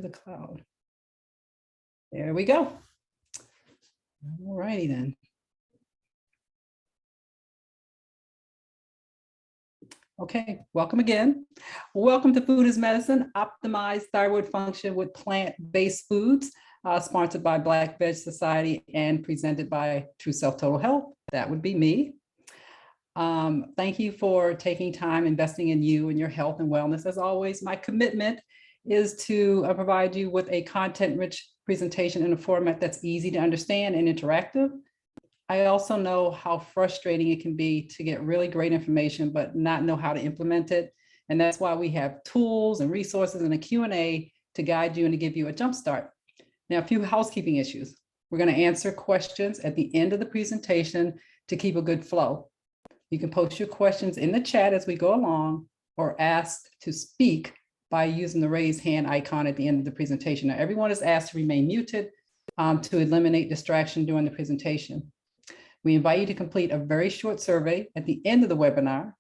the cloud. There we go. All righty then. Okay, welcome again. Welcome to Food is Medicine, Optimize Thyroid Function with Plant-Based Foods, sponsored by Black Veg Society and presented by True Self Total Health. That would be me. Thank you for taking time investing in you and your health and wellness. As always, my commitment is to provide you with a content-rich presentation in a format that's easy to understand and interactive. I also know how frustrating it can be to get really great information, but not know how to implement it. And that's why we have tools and resources and a Q&A to guide you and to give you a jump start. Now, a few housekeeping issues. We're going to answer questions at the end of the presentation to keep a good flow. You can post your questions in the chat as we go along or ask to speak by using the raise hand icon at the end of the presentation. Now, everyone is asked to remain muted to eliminate distraction during the presentation. We invite you to complete a very short survey at the end of the webinar.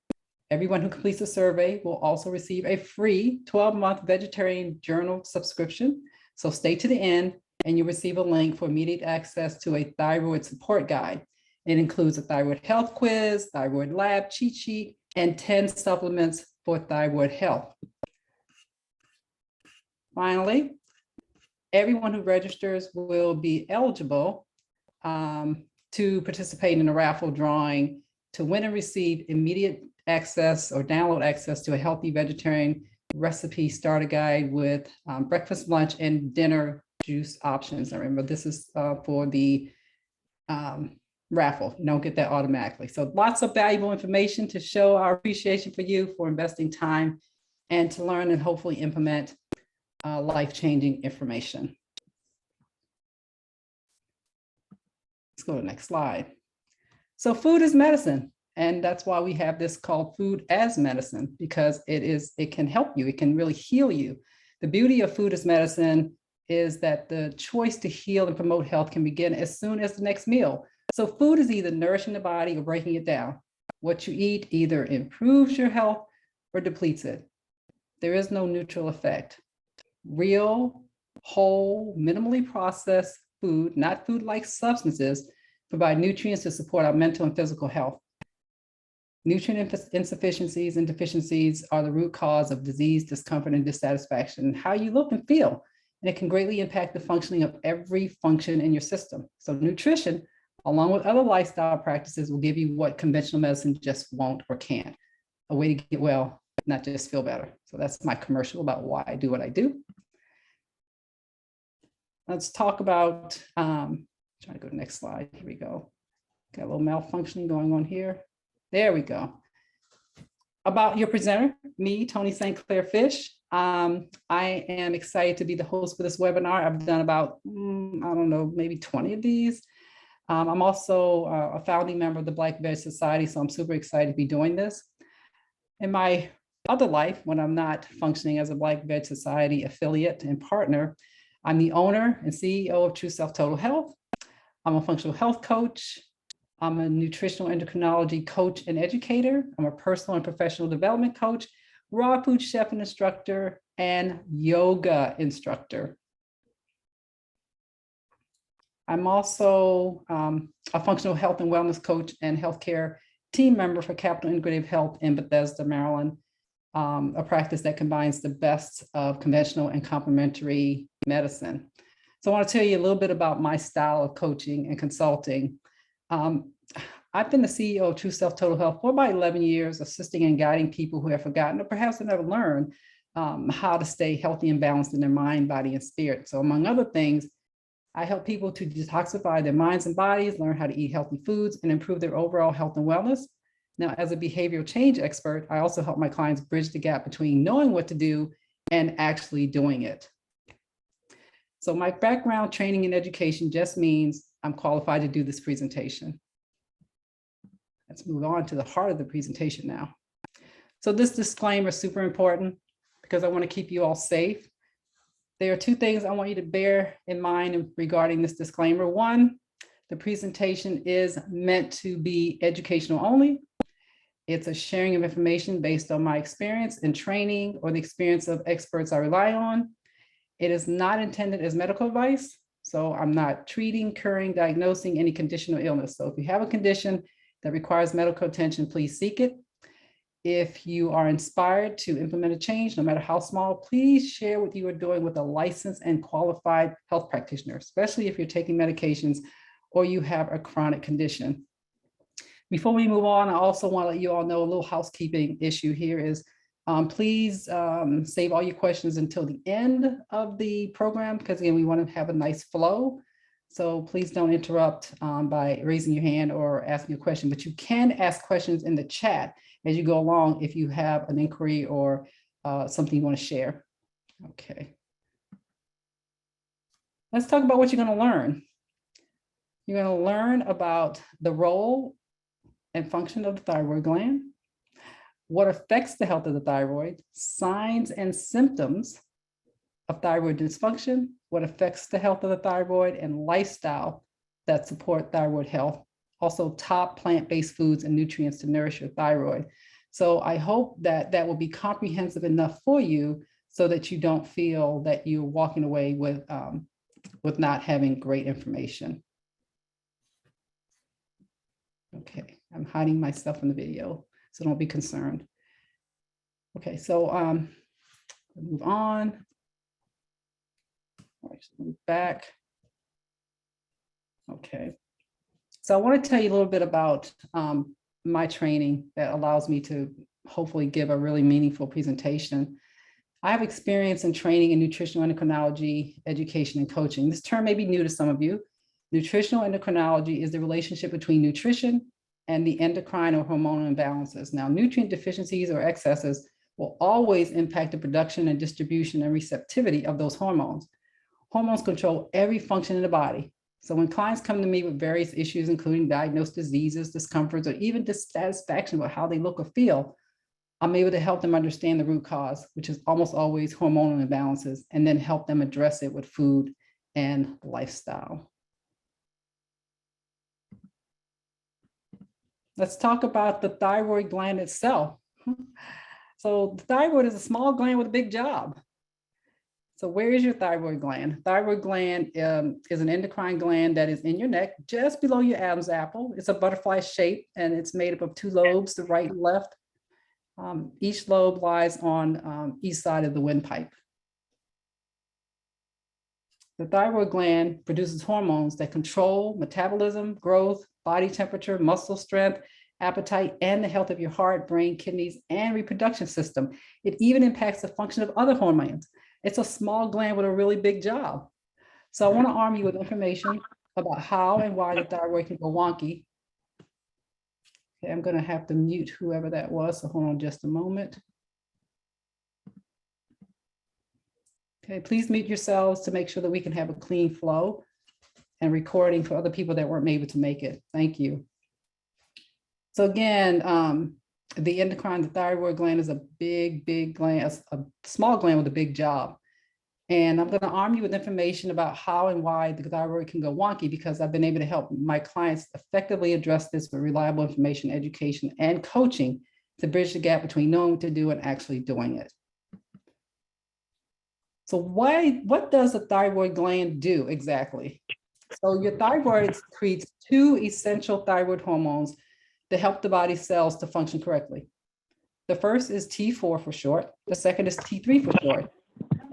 Everyone who completes the survey will also receive a free 12-month vegetarian journal subscription. So stay to the end and you'll receive a link for immediate access to a thyroid support guide. It includes a thyroid health quiz, thyroid lab cheat sheet, and 10 supplements for thyroid health. Finally, everyone who registers will be eligible to participate in a raffle drawing to win and receive immediate access or download access to a healthy vegetarian recipe starter guide with breakfast, lunch, and dinner juice options. I remember this is for the raffle. You don't get that automatically. So lots of valuable information to show our appreciation for you for investing time and to learn and hopefully implement life-changing information. Let's go to the next slide. So food is medicine. And that's why we have this called Food as Medicine, because it can help you. It can really heal you. The beauty of Food as Medicine is that the choice to heal and promote health can begin as soon as the next meal. So food is either nourishing the body or breaking it down. What you eat either improves your health or depletes it. There is no neutral effect. Real, whole, minimally processed food, not food-like substances, provide nutrients to support our mental and physical health. Nutrient insufficiencies and deficiencies are the root cause of disease, discomfort, and dissatisfaction, how you look and feel. And it can greatly impact the functioning of every function in your system. So nutrition, along with other lifestyle practices, will give you what conventional medicine just won't or can't. A way to get well, not just feel better. So that's my commercial about why I do what I do. Let's talk about, trying to go to the next slide. Here we go. Got a little malfunctioning going on here. There we go. About your presenter, me, TONI St. CLAIR-FISH. I am excited to be the host for this webinar. I've done about, I don't know, maybe 20 of these. I'm also a founding member of the Black Veg Society, so I'm super excited to be doing this. In my other life, when I'm not functioning as a Black Veg Society affiliate and partner, I'm the owner and CEO of True Self Total Health. I'm a functional health coach. I'm a nutritional endocrinology coach and educator. I'm a personal and professional development coach, raw food chef and instructor, and yoga instructor. I'm also a functional health and wellness coach and healthcare team member for Capital Integrative Health in Bethesda, Maryland, a practice that combines the best of conventional and complementary medicine. So I want to tell you a little bit about my style of coaching and consulting. I've been the CEO of True Self Total Health for about 11 years, assisting and guiding people who have forgotten or perhaps have never learned how to stay healthy and balanced in their mind, body, and spirit. So among other things, I help people to detoxify their minds and bodies, learn how to eat healthy foods, and improve their overall health and wellness. Now, as a behavioral change expert, I also help my clients bridge the gap between knowing what to do and actually doing it. So my background, training, and education just means I'm qualified to do this presentation. Let's move on to the heart of the presentation now. So this disclaimer is super important because I want to keep you all safe. There are two things I want you to bear in mind regarding this disclaimer. One, the presentation is meant to be educational only. It's a sharing of information based on my experience and training or the experience of experts I rely on. It is not intended as medical advice. So I'm not treating, curing, diagnosing any condition or illness. So if you have a condition that requires medical attention, please seek it. If you are inspired to implement a change, no matter how small, please share what you are doing with a licensed and qualified health practitioner, especially if you're taking medications or you have a chronic condition. Before we move on, I also want to let you all know a little housekeeping issue here is please save all your questions until the end of the program, because again, we want to have a nice flow. So please don't interrupt by raising your hand or asking a question, but you can ask questions in the chat as you go along if you have an inquiry or something you want to share. Okay. Let's talk about what you're going to learn. You're going to learn about the role and function of the thyroid gland, what affects the health of the thyroid, signs and symptoms of thyroid dysfunction, what affects the health of the thyroid, and lifestyle that support thyroid health. Also, top plant-based foods and nutrients to nourish your thyroid. So I hope that that will be comprehensive enough for you so that you don't feel that you're walking away with not having great information. Okay, I'm hiding myself in the video, so don't be concerned. Okay, so move on. Move back. Okay, so I want to tell you a little bit about my training that allows me to hopefully give a really meaningful presentation. I have experience in training in nutritional endocrinology, education, and coaching. This term may be new to some of you. Nutritional endocrinology is the relationship between nutrition and the endocrine or hormonal imbalances. Now, nutrient deficiencies or excesses will always impact the production and distribution and receptivity of those hormones. Hormones control every function in the body. So when clients come to me with various issues, including diagnosed diseases, discomforts, or even dissatisfaction with how they look or feel, I'm able to help them understand the root cause, which is almost always hormonal imbalances, and then help them address it with food and lifestyle. Let's talk about the thyroid gland itself. So the thyroid is a small gland with a big job. So where is your thyroid gland? Thyroid gland is an endocrine gland that is in your neck, just below your Adam's apple. It's a butterfly shape, and it's made up of two lobes, the right and left. Each lobe lies on each side of the windpipe. The thyroid gland produces hormones that control metabolism, growth, body temperature, muscle strength, appetite, and the health of your heart, brain, kidneys, and reproduction system. It even impacts the function of other hormones. It's a small gland with a really big job. So I want to arm you with information about how and why the thyroid can go wonky. Okay, I'm going to have to mute whoever that was, so hold on just a moment. Okay, please mute yourselves to make sure that we can have a clean flow and recording for other people that weren't able to make it. Thank you. So again, the endocrine, the thyroid gland is a big gland, a small gland with a big job. And I'm going to arm you with information about how and why the thyroid can go wonky, because I've been able to help my clients effectively address this with reliable information, education, and coaching to bridge the gap between knowing what to do and actually doing it. So what does the thyroid gland do exactly? So your thyroid secretes two essential thyroid hormones to help the body cells to function correctly. The first is T4 for short. The second is T3 for short.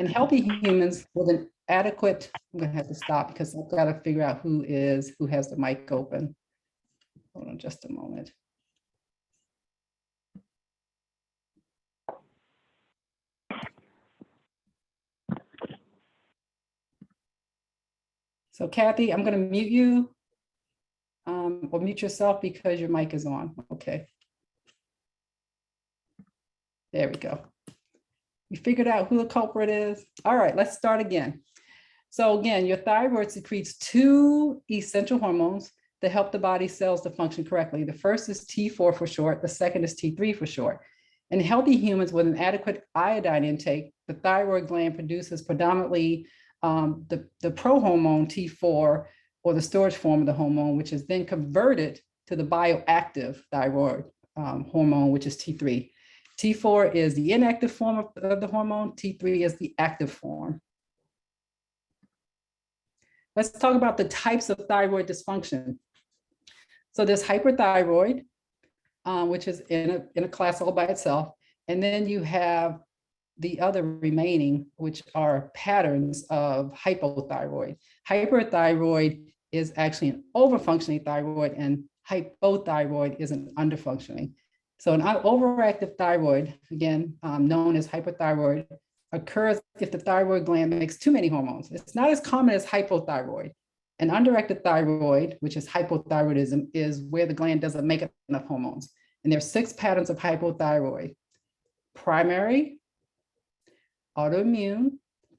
In healthy humans with an adequate, I'm going to have to stop because I've got to figure out who has the mic open. Hold on just a moment. So Kathy, I'm going to mute you or mute yourself because your mic is on. Okay. There we go. We figured out who the culprit is. All right, let's start again. So again, your thyroid secretes two essential hormones that help the body cells to function correctly. The first is T4 for short. The second is T3 for short. In healthy humans with an adequate iodine intake, the thyroid gland produces predominantly the prohormone T4, or the storage form of the hormone, which is then converted to the bioactive thyroid hormone, which is T3. T4 is the inactive form of the hormone. T3 is the active form. Let's talk about the types of thyroid dysfunction. So there's hyperthyroid, which is in a class all by itself. And then you have the other remaining, which are patterns of hypothyroid. Hyperthyroid is actually an overfunctioning thyroid, and hypothyroid is an underfunctioning. So an overactive thyroid, again, known as hyperthyroid, occurs if the thyroid gland makes too many hormones. It's not as common as hypothyroid. An underactive thyroid, which is hypothyroidism, is where the gland doesn't make enough hormones. And there are 6 patterns of hypothyroid: primary, autoimmune,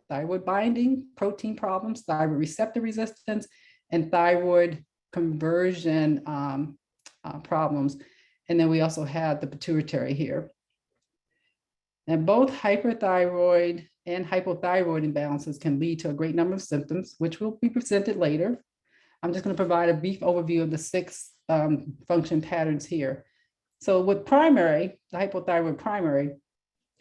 thyroid binding, protein problems, thyroid receptor resistance, and thyroid conversion problems. And then we also have the pituitary here. And both hyperthyroid and hypothyroid imbalances can lead to a great number of symptoms, which will be presented later. I'm just going to provide a brief overview of the 6 function patterns here. So with primary, the hypothyroid primary,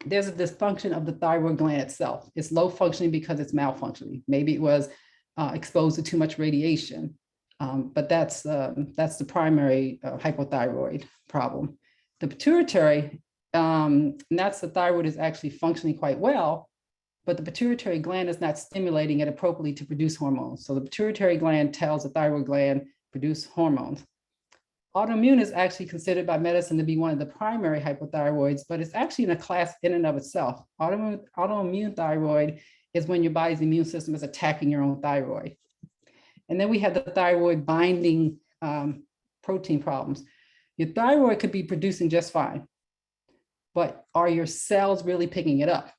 there's a dysfunction of the thyroid gland itself. It's low functioning because it's malfunctioning. Maybe it was exposed to too much radiation, but that's the primary hypothyroid problem. The pituitary, and that's the thyroid is actually functioning quite well, but the pituitary gland is not stimulating it appropriately to produce hormones. So the pituitary gland tells the thyroid gland produce hormones. Autoimmune is actually considered by medicine to be one of the primary hypothyroids, but it's actually in a class in and of itself. Autoimmune thyroid is when your body's immune system is attacking your own thyroid. And then we have the thyroid binding protein problems. Your thyroid could be producing just fine, but are your cells really picking it up?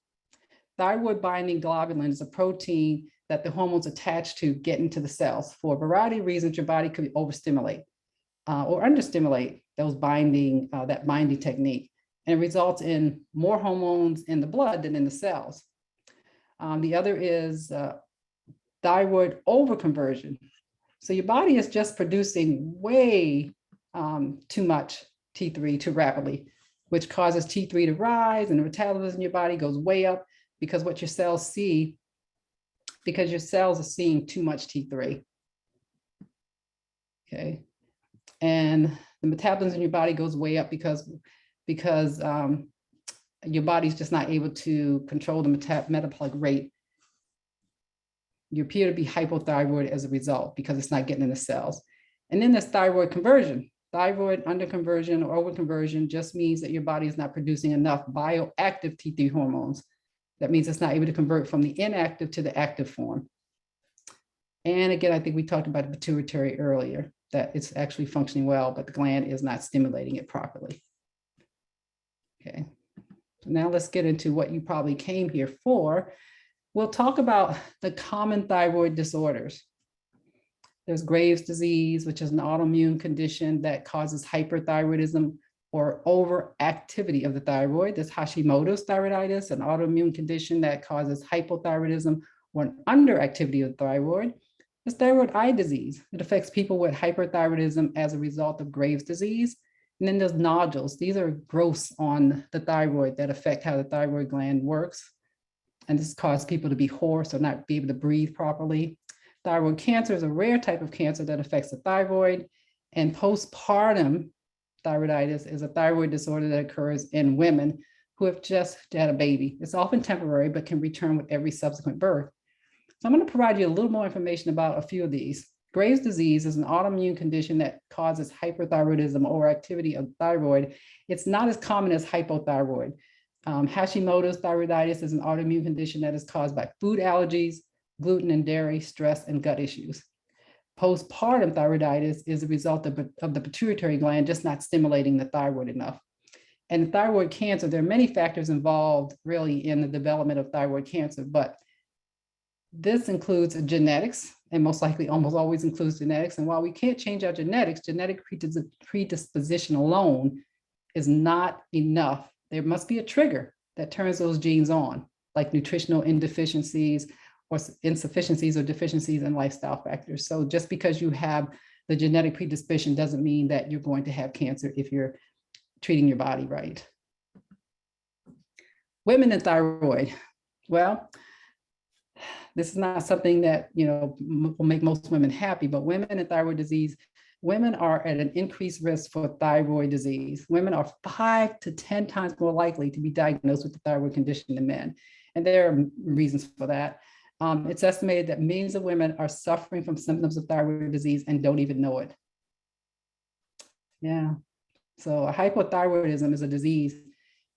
Thyroid binding globulin is a protein that the hormones attach to get into the cells. For a variety of reasons, your body could overstimulate or understimulate those that binding technique. And it results in more hormones in the blood than in the cells. The other is thyroid overconversion. So your body is just producing way too much T3 too rapidly, which causes T3 to rise, and the metabolism in your body goes way up because what your cells see, because your cells are seeing too much T3. Okay. And the metabolism in your body goes way up because your body's just not able to control the metabolic rate. You appear to be hypothyroid as a result because it's not getting in the cells. And then there's thyroid conversion. Thyroid underconversion or overconversion just means that your body is not producing enough bioactive T3 hormones. That means it's not able to convert from the inactive to the active form. And again, I think we talked about the pituitary earlier, that it's actually functioning well, but the gland is not stimulating it properly. Okay, so now let's get into what you probably came here for. We'll talk about the common thyroid disorders. There's Graves' disease, which is an autoimmune condition that causes hyperthyroidism or overactivity of the thyroid. There's Hashimoto's thyroiditis, an autoimmune condition that causes hypothyroidism or an underactivity of the thyroid. There's thyroid eye disease. It affects people with hyperthyroidism as a result of Graves' disease. And then there's nodules. These are growths on the thyroid that affect how the thyroid gland works. And this causes people to be hoarse or not be able to breathe properly. Thyroid cancer is a rare type of cancer that affects the thyroid. And postpartum thyroiditis is a thyroid disorder that occurs in women who have just had a baby. It's often temporary, but can return with every subsequent birth. So I'm going to provide you a little more information about a few of these. Graves' disease is an autoimmune condition that causes hyperthyroidism or activity of the thyroid. It's not as common as hypothyroid. Hashimoto's thyroiditis is an autoimmune condition that is caused by food allergies, gluten and dairy, stress, and gut issues. Postpartum thyroiditis is a result of the pituitary gland just not stimulating the thyroid enough. And thyroid cancer, there are many factors involved really in the development of thyroid cancer, but this includes genetics, and most likely almost always includes genetics. And while we can't change our genetics, genetic predisposition alone is not enough. There must be a trigger that turns those genes on, like nutritional insufficiencies or deficiencies in lifestyle factors. So just because you have the genetic predisposition doesn't mean that you're going to have cancer if you're treating your body right. Women and thyroid. Well, This is not something that, will make most women happy, but women in thyroid disease, women are at an increased risk for thyroid disease. Women are 5 to 10 times more likely to be diagnosed with the thyroid condition than men. And there are reasons for that. It's estimated that millions of women are suffering from symptoms of thyroid disease and don't even know it. Yeah. So hypothyroidism is a disease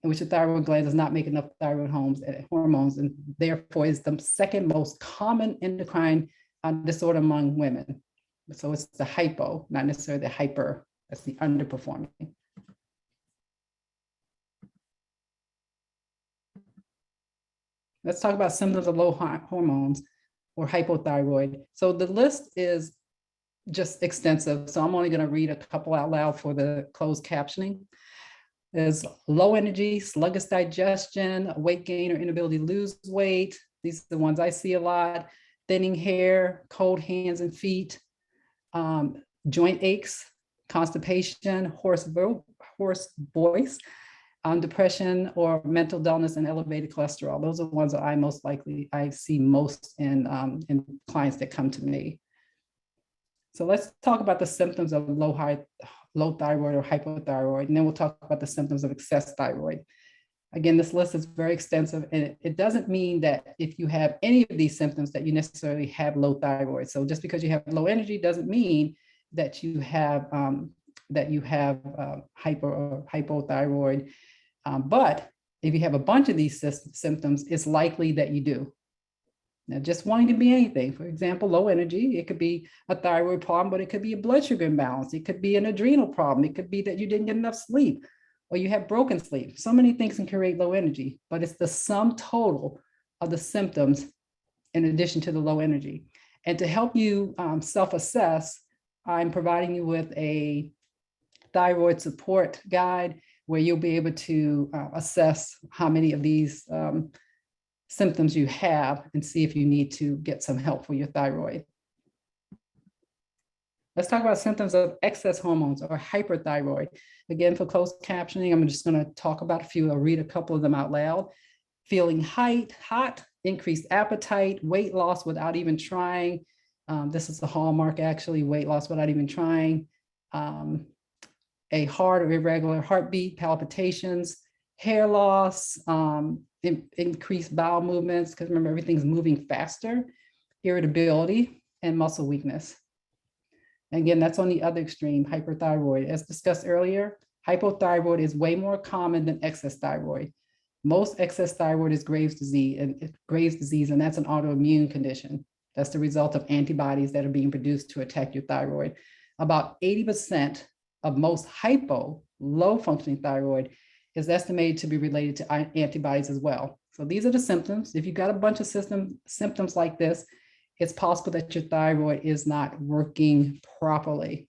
in which the thyroid gland does not make enough thyroid hormones, and therefore is the second most common endocrine disorder among women. So it's the hypo, not necessarily the hyper. That's the underperforming. Let's talk about symptoms of low hormones or hypothyroid. So the list is just extensive. So I'm only going to read a couple out loud for the closed captioning. There's low energy, sluggish digestion, weight gain or inability to lose weight. These are the ones I see a lot. Thinning hair, cold hands and feet, joint aches, constipation, hoarse voice, depression or mental dullness, and elevated cholesterol. Those are the ones that I see most in clients that come to me. So let's talk about the symptoms of low thyroid or hypothyroid, and then we'll talk about the symptoms of excess thyroid. Again, this list is very extensive, and it doesn't mean that if you have any of these symptoms that you necessarily have low thyroid. So just because you have low energy doesn't mean that you have hyper or hypothyroid. But if you have a bunch of these symptoms, it's likely that you do. Now, just wanting to be anything. For example, low energy, it could be a thyroid problem, but it could be a blood sugar imbalance. It could be an adrenal problem. It could be that you didn't get enough sleep or you have broken sleep. So many things can create low energy, but it's the sum total of the symptoms in addition to the low energy. And to help you self-assess, I'm providing you with a thyroid support guide where you'll be able to assess how many of these symptoms you have and see if you need to get some help for your thyroid. Let's talk about symptoms of excess hormones or hyperthyroid. Again, for closed captioning, I'm just going to talk about a few. I'll read a couple of them out loud. Feeling hot, increased appetite, weight loss without even trying. This is the hallmark, actually, weight loss without even trying. A hard or irregular heartbeat, palpitations, hair loss, increased bowel movements, because remember, everything's moving faster, irritability, and muscle weakness. And again, that's on the other extreme, hyperthyroid. As discussed earlier, hypothyroid is way more common than excess thyroid. Most excess thyroid is Graves' disease, and that's an autoimmune condition. That's the result of antibodies that are being produced to attack your thyroid. About 80% of most low functioning thyroid is estimated to be related to antibodies as well. So these are the symptoms. If you've got a bunch of symptoms like this, it's possible that your thyroid is not working properly.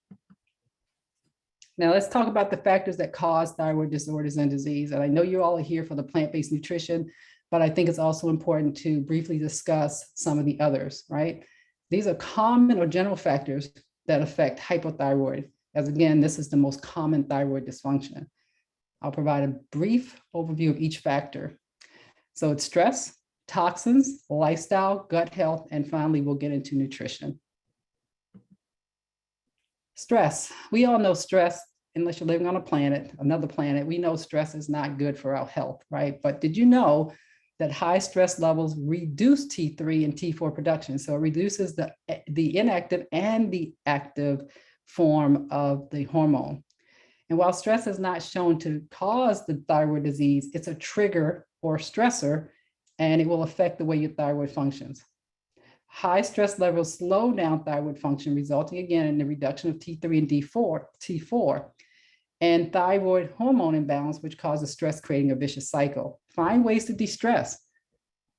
Now let's talk about the factors that cause thyroid disorders and disease. And I know you all are here for the plant-based nutrition, but I think it's also important to briefly discuss some of the others, right? These are common or general factors that affect hypothyroid, as again, this is the most common thyroid dysfunction. I'll provide a brief overview of each factor. So it's stress, toxins, lifestyle, gut health, and finally, we'll get into nutrition. Stress. We all know stress, unless you're living on another planet, we know stress is not good for our health, right? But did you know that high stress levels reduce T3 and T4 production? So it reduces the inactive and the active form of the hormone. And while stress is not shown to cause the thyroid disease, it's a trigger or stressor, and it will affect the way your thyroid functions. High stress levels slow down thyroid function, resulting again in the reduction of T3 and T4, and thyroid hormone imbalance, which causes stress, creating a vicious cycle. Find ways to de-stress.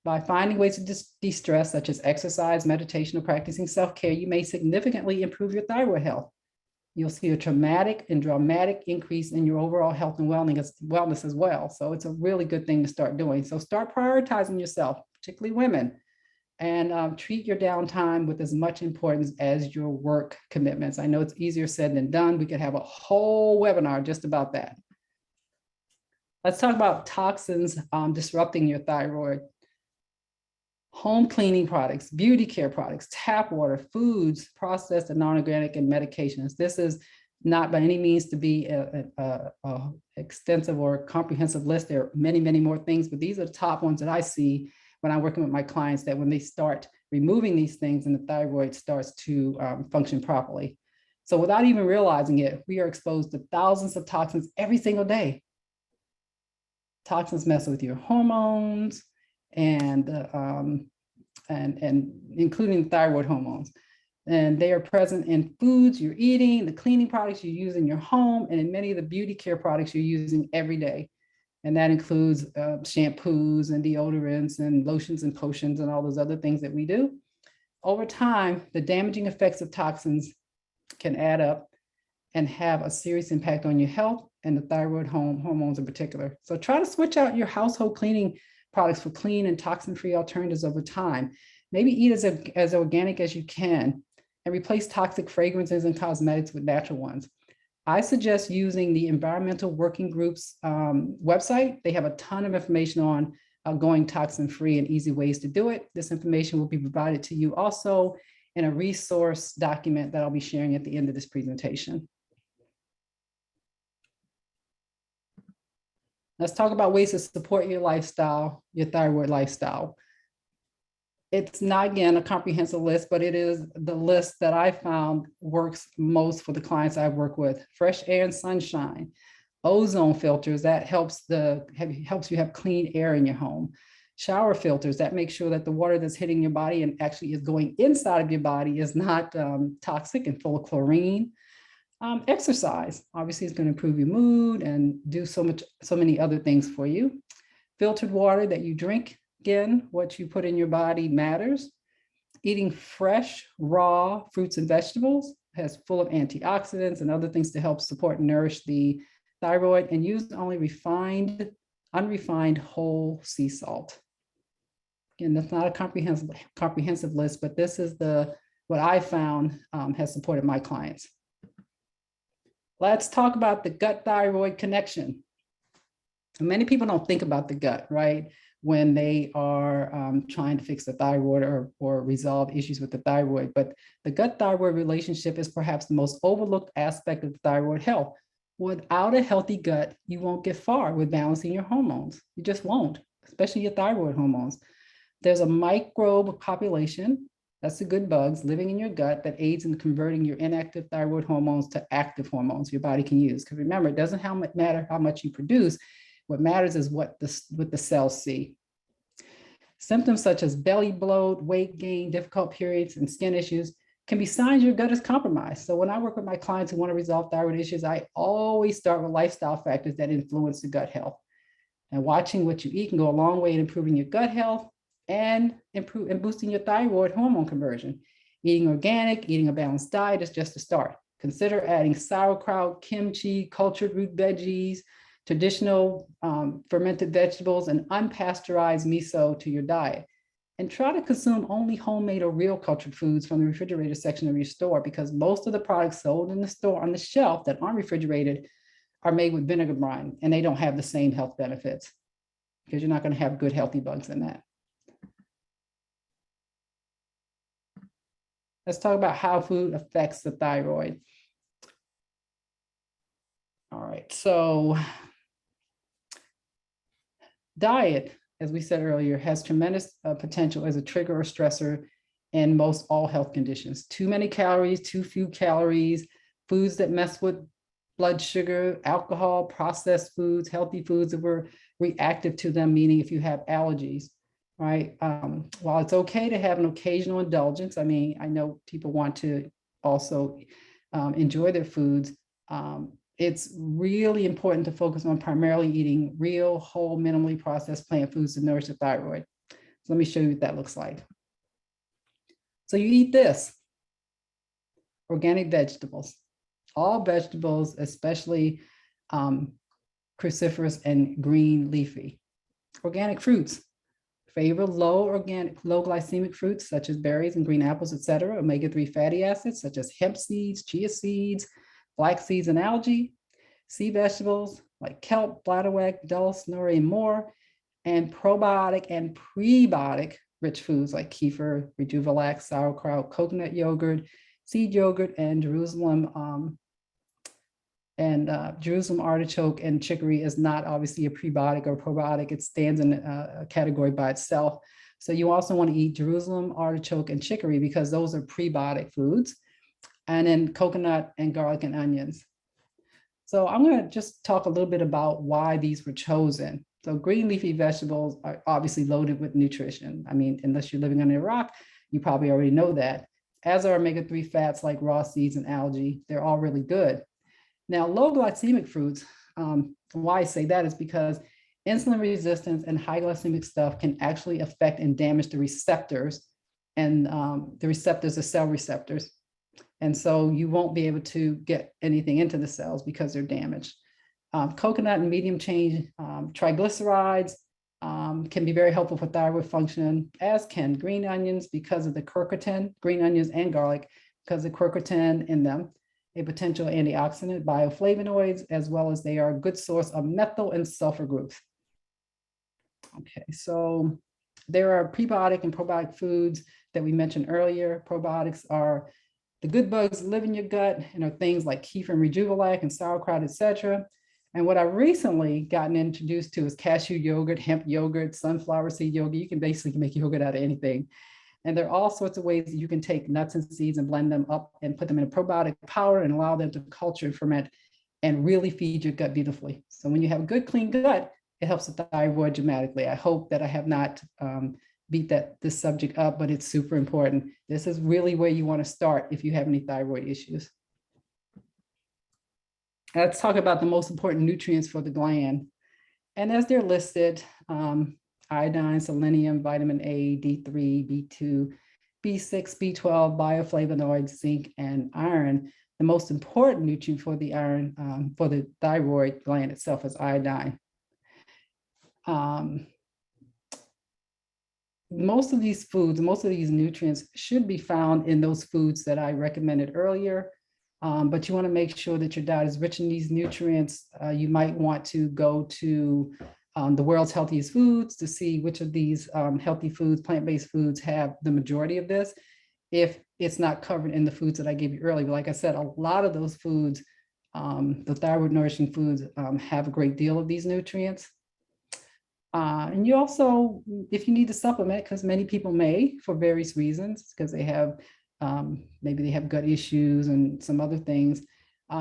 By finding ways to de-stress, such as exercise, meditation, or practicing self-care, you may significantly improve your thyroid health. You'll see a dramatic increase in your overall health and wellness as well. So it's a really good thing to start doing. So start prioritizing yourself, particularly women, and treat your downtime with as much importance as your work commitments. I know it's easier said than done. We could have a whole webinar just about that. Let's talk about toxins disrupting your thyroid. home cleaning products, beauty care products, tap water, foods, processed and non-organic, and medications. This is not by any means to be a extensive or comprehensive list. There are many, many more things, but these are the top ones that I see when I'm working with my clients, that when they start removing these things and the thyroid starts to function properly. So without even realizing it, we are exposed to thousands of toxins every single day. Toxins mess with your hormones and including thyroid hormones. And they are present in foods you're eating, the cleaning products you use in your home, and in many of the beauty care products you're using every day. And that includes shampoos and deodorants and lotions and potions and all those other things that we do. Over time, the damaging effects of toxins can add up and have a serious impact on your health and the thyroid hormones in particular. So try to switch out your household cleaning products for clean and toxin-free alternatives over time. Maybe eat as organic as you can and replace toxic fragrances and cosmetics with natural ones. I suggest using the Environmental Working Group's website. They have a ton of information on going toxin-free and easy ways to do it. This information will be provided to you also in a resource document that I'll be sharing at the end of this presentation. Let's talk about ways to support your lifestyle, your thyroid lifestyle. It's not, again, a comprehensive list, but it is the list that I found works most for the clients I work with. Fresh air and sunshine, ozone filters, that helps you have clean air in your home. Shower filters, that make sure that the water that's hitting your body and actually is going inside of your body is not toxic and full of chlorine. Exercise, obviously, is going to improve your mood and do so many other things for you. Filtered water that you drink, again, what you put in your body matters. Eating fresh, raw fruits and vegetables has full of antioxidants and other things to help support and nourish the thyroid, and use only refined, unrefined whole sea salt. Again, that's not a comprehensive list, but this is what I found has supported my clients. Let's talk about the gut-thyroid connection. Many people don't think about the gut, right, when they are trying to fix the thyroid or resolve issues with the thyroid. But the gut-thyroid relationship is perhaps the most overlooked aspect of thyroid health. Without a healthy gut, you won't get far with balancing your hormones. You just won't, especially your thyroid hormones. There's a microbe population, that's the good bugs, living in your gut that aids in converting your inactive thyroid hormones to active hormones your body can use. Because remember, it doesn't matter how much you produce. What matters is what the cells see. Symptoms such as belly bloat, weight gain, difficult periods, and skin issues can be signs your gut is compromised. So when I work with my clients who want to resolve thyroid issues, I always start with lifestyle factors that influence the gut health. And watching what you eat can go a long way in improving your gut health and boosting your thyroid hormone conversion. Eating organic, eating a balanced diet is just a start. Consider adding sauerkraut, kimchi, cultured root veggies, traditional fermented vegetables, and unpasteurized miso to your diet. And try to consume only homemade or real cultured foods from the refrigerator section of your store, because most of the products sold in the store on the shelf that aren't refrigerated are made with vinegar brine, and they don't have the same health benefits because you're not going to have good healthy bugs in that. Let's talk about how food affects the thyroid. All right, so diet, as we said earlier, has tremendous potential as a trigger or stressor in most all health conditions. Too many calories, too few calories, foods that mess with blood sugar, alcohol, processed foods, healthy foods that we're reactive to them, meaning if you have allergies, right? While it's okay to have an occasional indulgence, I mean, I know people want to also enjoy their foods. It's really important to focus on primarily eating real, whole, minimally processed plant foods to nourish the thyroid. So let me show you what that looks like. So you eat this, organic vegetables, all vegetables, especially cruciferous and green leafy. Organic fruits, favor low glycemic fruits such as berries and green apples, etc. Omega-3 fatty acids such as hemp seeds, chia seeds, flax seeds, and algae. Sea vegetables like kelp, bladderwrack, dulse, nori, and more. And probiotic and prebiotic rich foods like kefir, rejuvelac, sauerkraut, coconut yogurt, seed yogurt, and Jerusalem artichoke and chicory is not obviously a prebiotic or probiotic. It stands in a category by itself. So you also want to eat Jerusalem artichoke and chicory because those are prebiotic foods. And then coconut and garlic and onions. So I'm going to just talk a little bit about why these were chosen. So green leafy vegetables are obviously loaded with nutrition. I mean, unless you're living under a rock, you probably already know that. As are omega-3 fats like raw seeds and algae, they're all really good. Now, low glycemic foods, why I say that is because insulin resistance and high glycemic stuff can actually affect and damage the receptors, and the receptors are cell receptors. And so you won't be able to get anything into the cells because they're damaged. Coconut and medium chain triglycerides can be very helpful for thyroid function, as can green onions because of the quercetin, green onions and garlic because of quercetin in them, a potential antioxidant, bioflavonoids, as well as they are a good source of methyl and sulfur groups. Okay, so there are prebiotic and probiotic foods that we mentioned earlier. Probiotics are the good bugs that live in your gut and are things like kefir and rejuvelac and sauerkraut, etc. And what I've recently gotten introduced to is cashew yogurt, hemp yogurt, sunflower seed yogurt. You can basically make yogurt out of anything. And there are all sorts of ways that you can take nuts and seeds and blend them up and put them in a probiotic powder and allow them to culture and ferment and really feed your gut beautifully. So when you have a good, clean gut, it helps the thyroid dramatically. I hope that I have not beat this subject up, but it's super important. This is really where you want to start if you have any thyroid issues. Let's talk about the most important nutrients for the gland. And as they're listed, iodine, selenium, vitamin A, D3, B2, B6, B12, bioflavonoids, zinc, and iron. The most important nutrient for the iron, for the thyroid gland itself is iodine. Most of these foods, most of these nutrients should be found in those foods that I recommended earlier. But you want to make sure that your diet is rich in these nutrients. You might want to go to the world's healthiest foods to see which of these healthy foods, plant-based foods, have the majority of this, if it's not covered in the foods that I gave you earlier. But like I said, a lot of those foods, the thyroid nourishing foods, have a great deal of these nutrients. And you also, if you need to supplement, because many people may for various reasons, because they have, maybe they have gut issues and some other things,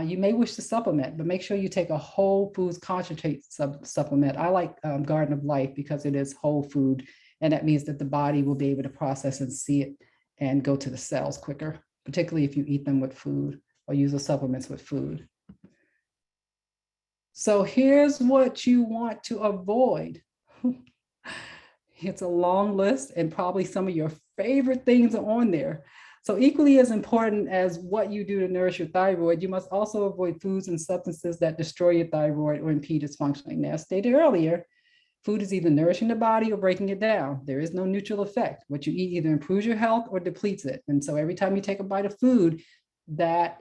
you may wish to supplement, but make sure you take a whole foods concentrate supplement. I like Garden of Life because it is whole food, and that means that the body will be able to process and see it and go to the cells quicker, particularly if you eat them with food or use the supplements with food. So here's what you want to avoid. It's a long list, and probably some of your favorite things are on there. So equally as important as what you do to nourish your thyroid, you must also avoid foods and substances that destroy your thyroid or impede its functioning. Now, as stated earlier, food is either nourishing the body or breaking it down. There is no neutral effect. What you eat either improves your health or depletes it. And so every time you take a bite of food, that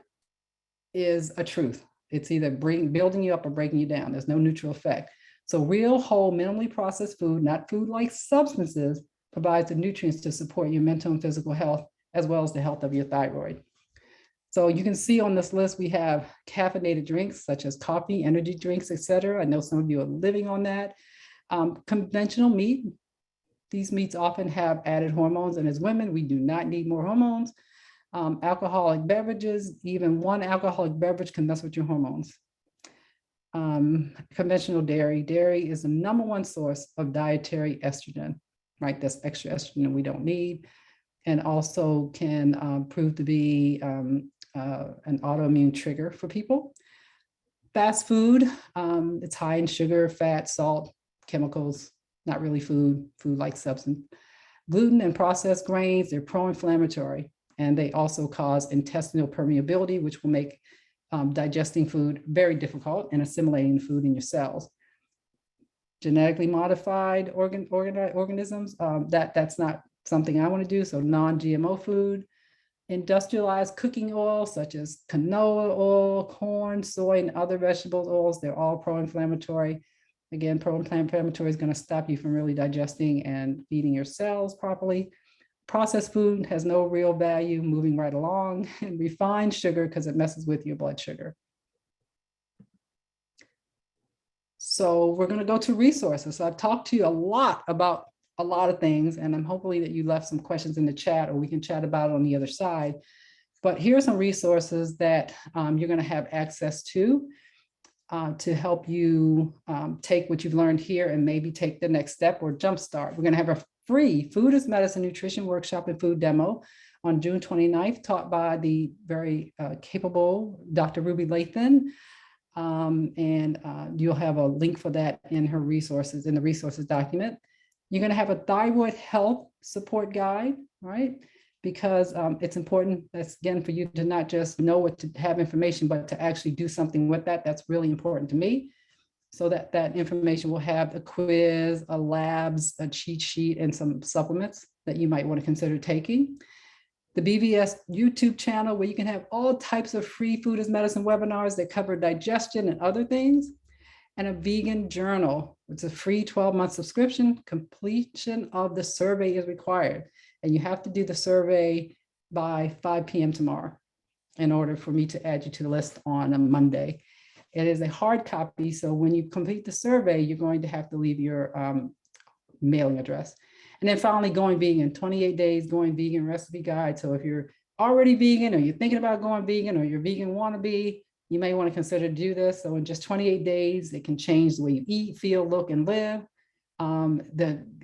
is a truth. It's either building you up or breaking you down. There's no neutral effect. So real, whole, minimally processed food, not food-like substances, provides the nutrients to support your mental and physical health, as well as the health of your thyroid. So you can see on this list, we have caffeinated drinks such as coffee, energy drinks, etc. I know some of you are living on that. Conventional meat. These meats often have added hormones, and as women, we do not need more hormones. Alcoholic beverages, even one alcoholic beverage can mess with your hormones. Conventional dairy. Dairy is the #1 source of dietary estrogen, right? That's extra estrogen we don't need, and also can prove to be an autoimmune trigger for people. Fast food, it's high in sugar, fat, salt, chemicals, not really food, food-like substance. Gluten and processed grains, they're pro-inflammatory, and they also cause intestinal permeability, which will make digesting food very difficult and assimilating food in your cells. Genetically modified organisms, that's not something I want to do, so non-GMO food. Industrialized cooking oil, such as canola oil, corn, soy, and other vegetable oils, they're all pro-inflammatory. Again, pro-inflammatory is going to stop you from really digesting and feeding your cells properly. Processed food has no real value, moving right along. And refined sugar, because it messes with your blood sugar. So we're going to go to resources. So I've talked to you a lot about a lot of things, and I'm hopefully that you left some questions in the chat, or we can chat about it on the other side. But here are some resources that you're going to have access to help you take what you've learned here and maybe take the next step or jumpstart. We're going to have a free Food is Medicine Nutrition Workshop and Food Demo on June 29th, taught by the very capable Dr. Ruby Lathan. You'll have a link for that in her resources, in the resources document. You're going to have a thyroid health support guide, right? Because it's important, that's again, for you to not just know what to have information, but to actually do something with that. That's really important to me. So that information will have a quiz, a labs, a cheat sheet, and some supplements that you might want to consider taking. The BVS YouTube channel, where you can have all types of free Food is Medicine webinars that cover digestion and other things. And a vegan journal. It's a free 12-month subscription. Completion of the survey is required. And you have to do the survey by 5 p.m. tomorrow in order for me to add you to the list on a Monday. It is a hard copy, so when you complete the survey, you're going to have to leave your mailing address. And then finally, going vegan, 28 days going vegan recipe guide. So if you're already vegan, or you're thinking about going vegan, or you're vegan wannabe, you may want to consider to do this. So in just 28 days, it can change the way you eat, feel, look, and live.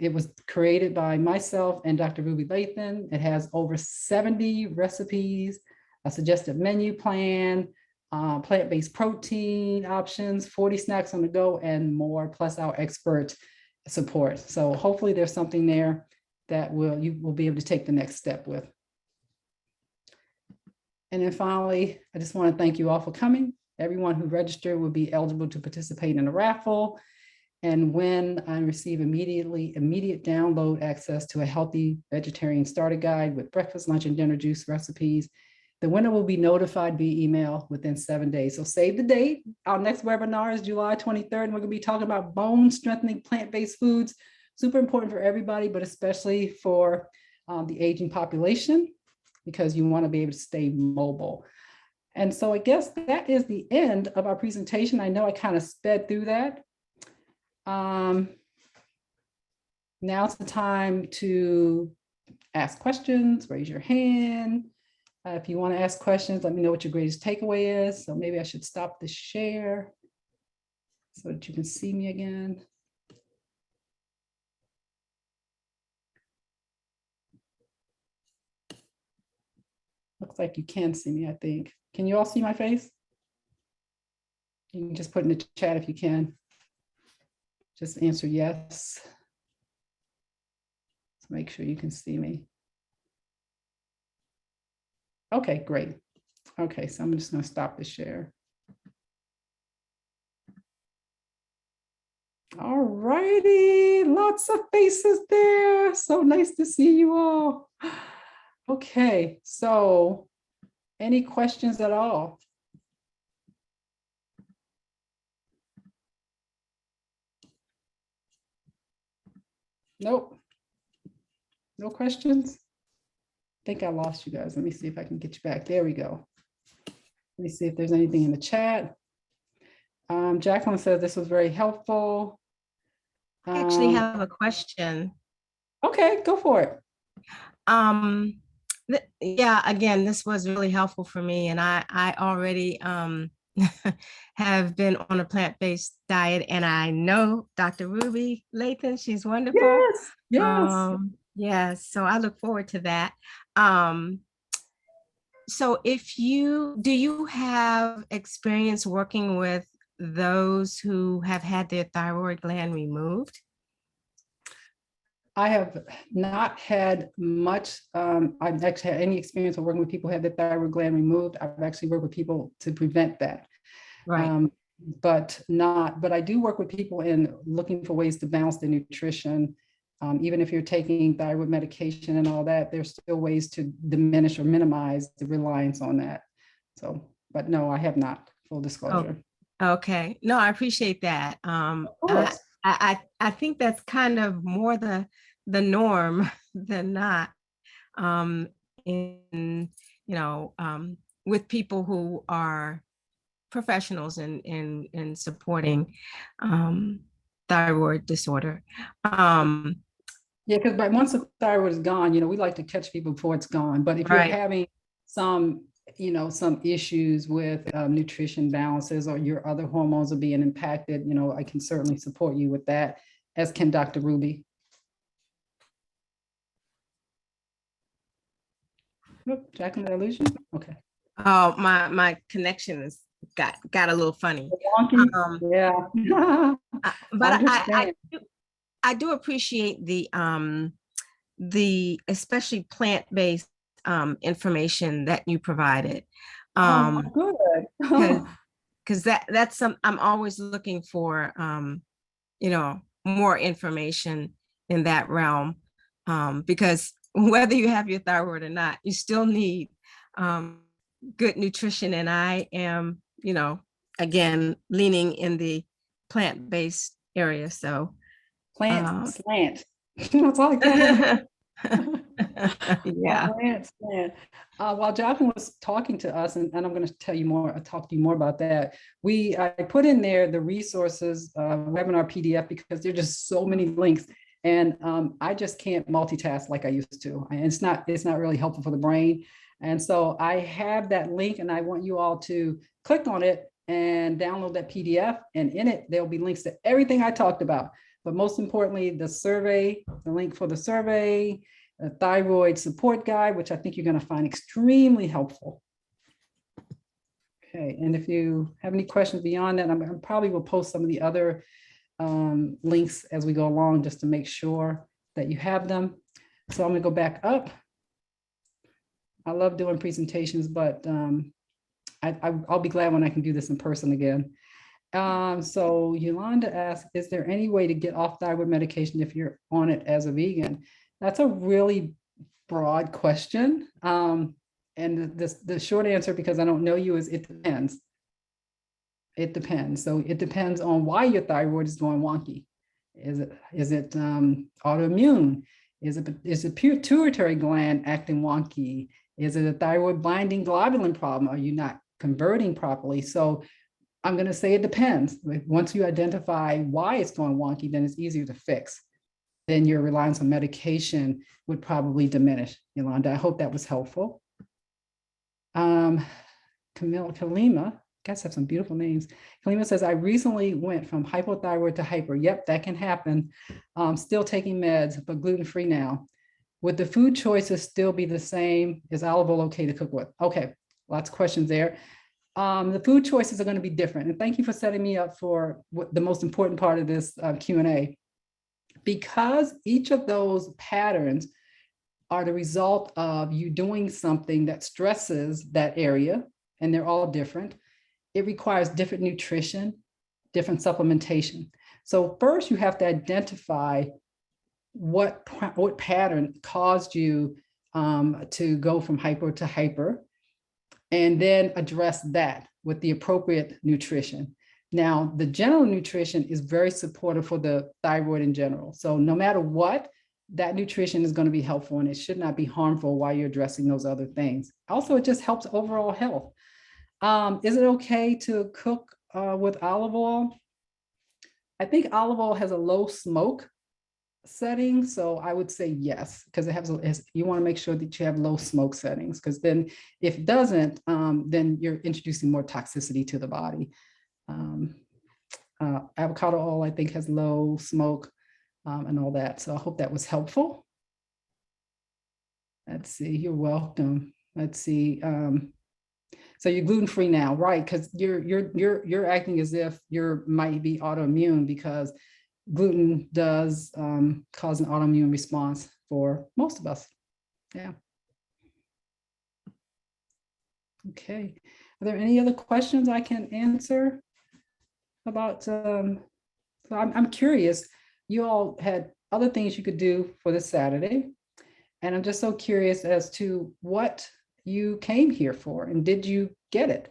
It was created by myself and Dr. Ruby Lathan. It has over 70 recipes, a suggested menu plan, plant-based protein options, 40 snacks on the go, and more, plus our expert support. So hopefully there's something there that you will be able to take the next step with. And then finally, I just want to thank you all for coming. Everyone who registered will be eligible to participate in a raffle. And when I receive immediate download access to a healthy vegetarian starter guide with breakfast, lunch, and dinner juice recipes, the winner will be notified via email within 7 days. So save the date. Our next webinar is July 23rd, and we're going to be talking about bone strengthening plant-based foods. Super important for everybody, but especially for the aging population, because you want to be able to stay mobile. And so I guess that is the end of our presentation. I know I kind of sped through that. Now's the time to ask questions, raise your hand. If you want to ask questions, let me know what your greatest takeaway is. So maybe I should stop the share so that you can see me again. Looks like you can see me, I think. Can you all see my face? You can just put in the chat if you can. Just answer yes. So make sure you can see me. Okay, great. Okay, so I'm just going to stop the share. All righty, lots of faces there. So nice to see you all. Okay, so any questions at all? Nope. No questions? I think I lost you guys. Let me see if I can get you back. There we go. Let me see if there's anything in the chat. Jacqueline says this was very helpful. I actually have a question. Okay, go for it. Yeah, again, this was really helpful for me, and I already have been on a plant-based diet, and I know Dr. Ruby Lathan, she's wonderful. Yes, yes. Yes, so I look forward to that. So do you have experience working with those who have had their thyroid gland removed? I have not had much, I've actually had any experience of working with people who have their thyroid gland removed. I've actually worked with people to prevent that. Right. But I do work with people in looking for ways to balance their nutrition. Even if you're taking thyroid medication and all that, there's still ways to diminish or minimize the reliance on that. So, but no, I have not, full disclosure. Okay. No, I appreciate that. Of course. I think that's kind of more the norm than not. In with people who are professionals in supporting um, thyroid disorder. Yeah, because once the thyroid is gone, we like to catch people before it's gone. But if you're Right. having some, some issues with nutrition balances or your other hormones are being impacted, I can certainly support you with that, as can Dr. Ruby. Oop, Jacqueline, did I lose you? Okay. Oh, my connection is got a little funny. Wonky? Um, Yeah. I but understand. I do appreciate the especially plant-based information that you provided. Oh, Um, good. because that's some I'm always looking for more information in that realm. Because whether you have your thyroid or not, you still need good nutrition. And I am, again, leaning in the plant-based area. So Plant slant. That's all I call it. yeah. Slant. While Jacqueline was talking to us, and I'm going to talk to you more about that. I put in there the resources, webinar PDF, because there are just so many links, and I just can't multitask like I used to. And it's not really helpful for the brain. And so I have that link, and I want you all to click on it and download that PDF. And in it, there'll be links to everything I talked about. But most importantly, the link for the survey, a thyroid support guide, which I think you're going to find extremely helpful. Okay, and if you have any questions beyond that, I probably will post some of the other links as we go along, just to make sure that you have them. So I'm going to go back up. I love doing presentations, but I'll be glad when I can do this in person again. So Yolanda asked, is there any way to get off thyroid medication if you're on it as a vegan? That's a really broad question. And the short answer, because I don't know you, is it depends. It depends. So it depends on why your thyroid is going wonky. Is it autoimmune? Is it pituitary gland acting wonky? Is it a thyroid binding globulin problem? Are you not converting properly? So I'm going to say it depends. Once you identify why it's going wonky, then it's easier to fix. Then your reliance on medication would probably diminish. Yolanda, I hope that was helpful. Kalima, guys have some beautiful names. Kalima says, I recently went from hypothyroid to hyper. Yep, that can happen. Still taking meds, but gluten-free now. Would the food choices still be the same? Is olive oil okay to cook with? Okay, lots of questions there. The food choices are going to be different. And thank you for setting me up for the most important part of this Q&A. Because each of those patterns are the result of you doing something that stresses that area, and they're all different. It requires different nutrition, different supplementation. So first you have to identify what pattern caused you to go from hypo to hyper, and then address that with the appropriate nutrition. Now, the general nutrition is very supportive for the thyroid in general. So no matter what, that nutrition is going to be helpful, and it should not be harmful while you're addressing those other things. Also, it just helps overall health. Is it okay to cook with olive oil? I think olive oil has a low smoke setting, so I would say yes, because you want to make sure that you have low smoke settings, because then if it doesn't, then you're introducing more toxicity to the body. Avocado oil, I think, has low smoke and all that. So I hope that was helpful. Let's see, you're welcome. Let's see. So you're gluten-free now, right? Because you're acting as if you might be autoimmune, because gluten does cause an autoimmune response for most of us. Yeah. Okay. Are there any other questions I can answer about? So I'm curious. You all had other things you could do for this Saturday, and I'm just so curious as to what you came here for, and did you get it?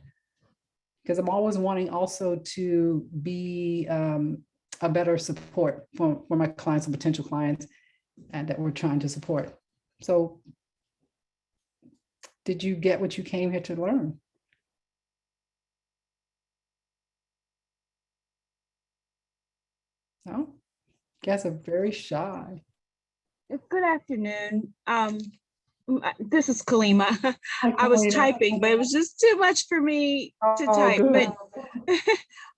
because I'm always wanting also to be a better support for my clients and potential clients and that we're trying to support. So did you get what you came here to learn? No, guys are very shy. Good afternoon. This is Kalima. Hi, I was Kalina. typing, but it was just too much for me to type. Good. But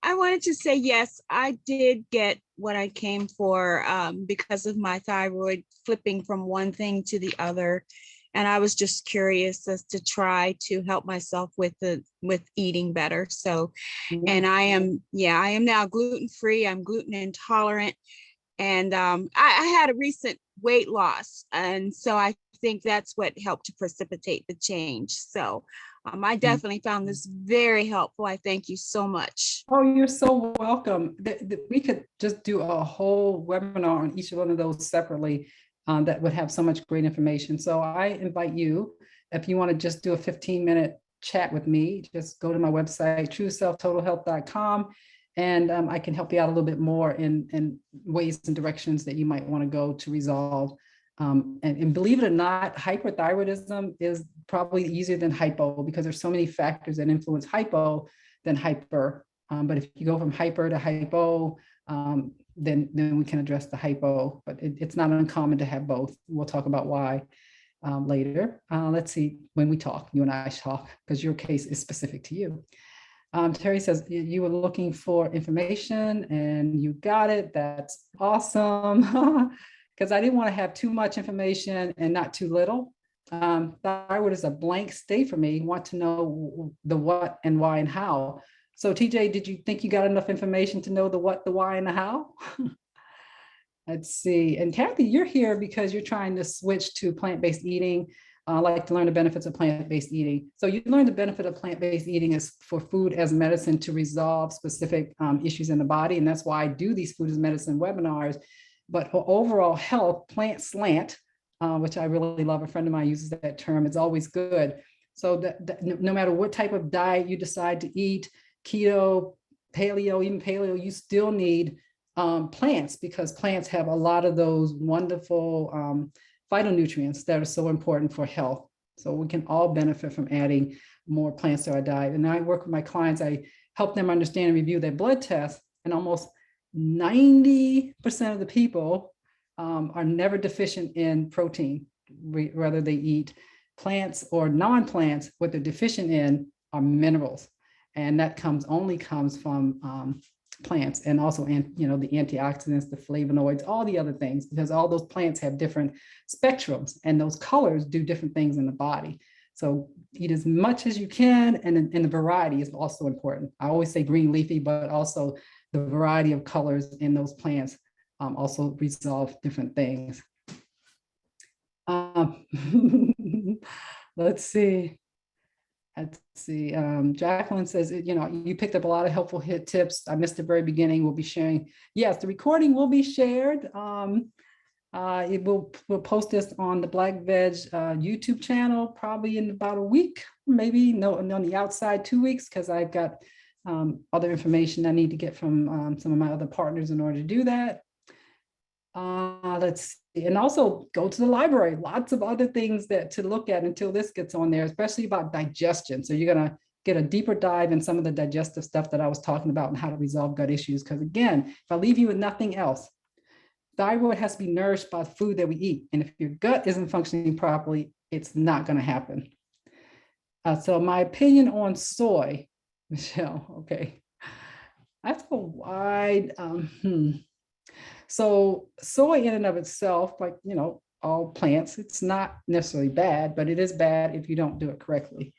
I wanted to say, yes, I did get what I came for because of my thyroid flipping from one thing to the other. And I was just curious as to try to help myself with eating better. So, and I am now gluten-free. I'm gluten intolerant. And I had a recent weight loss. And so I think that's what helped to precipitate the change. So I definitely found this very helpful. I thank you so much. Oh, you're so welcome. We could just do a whole webinar on each one of those separately that would have so much great information. So I invite you, if you want to just do a 15-minute chat with me, just go to my website, trueselftotalhealth.com. And I can help you out a little bit more in ways and directions that you might want to go to resolve. And believe it or not, hyperthyroidism is probably easier than hypo because there's so many factors that influence hypo than hyper. But if you go from hyper to hypo, then we can address the hypo. But it's not uncommon to have both. We'll talk about why later. Let's see, when we talk, you and I talk, because your case is specific to you. Terry says you were looking for information and you got it. That's awesome. Because I didn't want to have too much information and not too little. Thyroid is a blank state for me. Want to know the what and why and how. So TJ, did you think you got enough information to know the what, the why, and the how? Let's see. And Kathy, you're here because you're trying to switch to plant-based eating. Like to learn the benefits of plant-based eating. So you learn the benefit of plant-based eating is for food as medicine to resolve specific issues in the body. And that's why I do these food as medicine webinars. But for overall health, plant slant, which I really love, a friend of mine uses that term, it's always good. So that no matter what type of diet you decide to eat, keto, paleo, even paleo, you still need plants because plants have a lot of those wonderful phytonutrients that are so important for health. So we can all benefit from adding more plants to our diet. And I work with my clients, I help them understand and review their blood tests, and almost 90% of the people are never deficient in protein, whether they eat plants or non-plants. What they're deficient in are minerals. And that only comes from plants, and also, the antioxidants, the flavonoids, all the other things, because all those plants have different spectrums and those colors do different things in the body. So eat as much as you can, and the variety is also important. I always say green leafy, but also the variety of colors in those plants also resolve different things. Let's see. Jacqueline says, you picked up a lot of helpful hit tips. I missed the very beginning. We'll be sharing. Yes, the recording will be shared. We'll post this on the Black Veg YouTube channel probably in about a week, maybe on the outside 2 weeks, because I've got other information I need to get from some of my other partners in order to do that. Let's see, and also go to the library. Lots of other things to look at until this gets on there, especially about digestion. So you're gonna get a deeper dive in some of the digestive stuff that I was talking about and how to resolve gut issues. Because again, if I leave you with nothing else, thyroid has to be nourished by the food that we eat. And if your gut isn't functioning properly, it's not gonna happen. So my opinion on soy, Michelle, okay. That's a wide, So soy in and of itself, like, all plants, it's not necessarily bad, but it is bad if you don't do it correctly.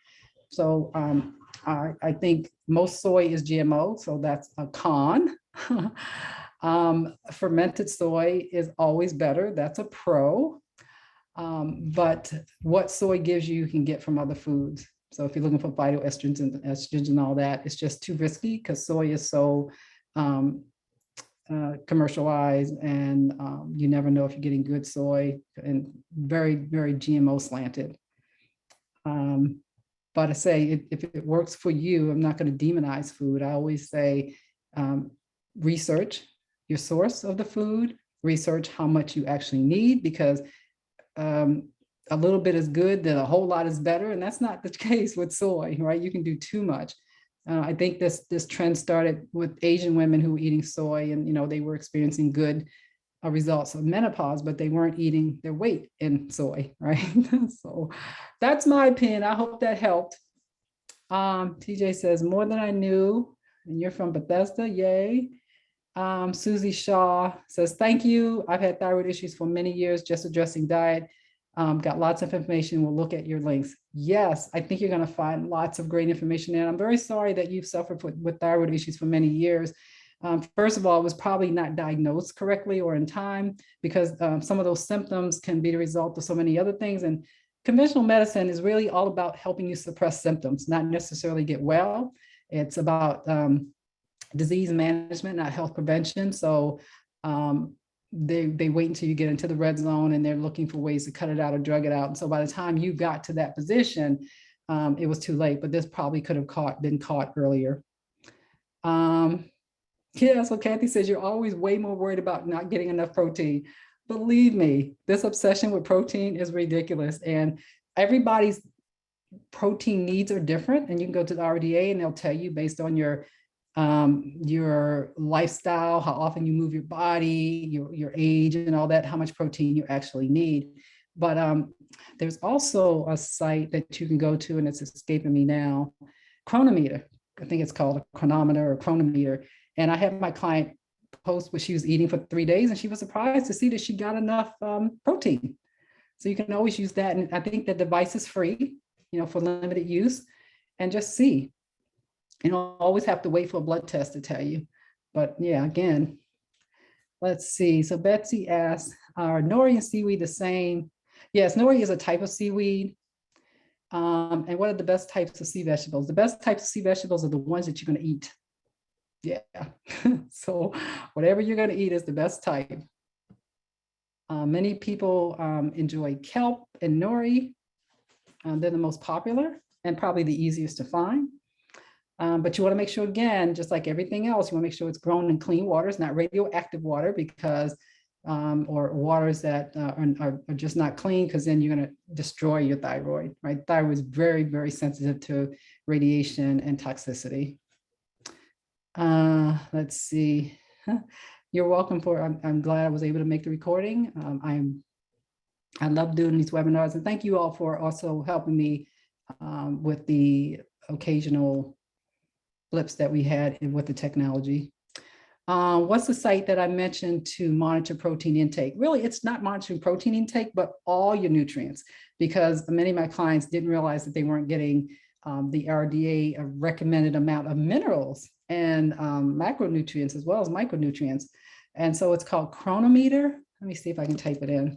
So I think most soy is GMO, so that's a con. Fermented soy is always better. That's a pro. But what soy gives you, you can get from other foods. So if you're looking for phytoestrogens and estrogens and all that, it's just too risky because soy is so commercialized, and you never know if you're getting good soy, and very, very GMO slanted. But I say, if it works for you, I'm not going to demonize food. I always say, research your source of the food, research how much you actually need, because a little bit is good, then a whole lot is better. And that's not the case with soy, right? You can do too much. I think this trend started with Asian women who were eating soy, and they were experiencing good results of menopause, but they weren't eating their weight in soy, right? So that's my opinion. I hope that helped. TJ says, more than I knew, and you're from Bethesda, yay. Susie Shaw says, thank you. I've had thyroid issues for many years, just addressing diet. Got lots of information. We'll look at your links. Yes, I think you're going to find lots of great information there. I'm very sorry that you've suffered with thyroid issues for many years. First of all, it was probably not diagnosed correctly or in time, because some of those symptoms can be the result of so many other things. And conventional medicine is really all about helping you suppress symptoms, not necessarily get well. It's about disease management, not health prevention. So they wait until you get into the red zone, and they're looking for ways to cut it out or drug it out. And so by the time you got to that position, it was too late, but this probably could have been caught earlier. Yeah, so Kathy says, you're always way more worried about not getting enough protein. Believe me, this obsession with protein is ridiculous, and everybody's protein needs are different. And you can go to the RDA and they'll tell you based on your lifestyle, how often you move your body, your age and all that, how much protein you actually need. But there's also a site that you can go to, and it's escaping me now, Chronometer. I think it's called a chronometer or chronometer. And I had my client post what she was eating for 3 days, and she was surprised to see that she got enough protein. So you can always use that. And I think the device is free, for limited use, and just see. You don't always have to wait for a blood test to tell you. But yeah, again, let's see. So Betsy asks, are nori and seaweed the same? Yes, nori is a type of seaweed. And what are the best types of sea vegetables? The best types of sea vegetables are the ones that you're going to eat. Yeah. So whatever you're going to eat is the best type. Many people enjoy kelp and nori. They're the most popular and probably the easiest to find. But you want to make sure, again, just like everything else, you want to make sure it's grown in clean waters, not radioactive water, because or waters that are just not clean, because then you're going to destroy your thyroid, right? Thyroid is very, very sensitive to radiation and toxicity. Let's see. You're welcome I'm glad I was able to make the recording. I love doing these webinars, and thank you all for also helping me with the occasional blips that we had with the technology. What's the site that I mentioned to monitor protein intake? Really, it's not monitoring protein intake, but all your nutrients, because many of my clients didn't realize that they weren't getting the RDA recommended amount of minerals and macronutrients as well as micronutrients. And so it's called Chronometer. Let me see if I can type it in.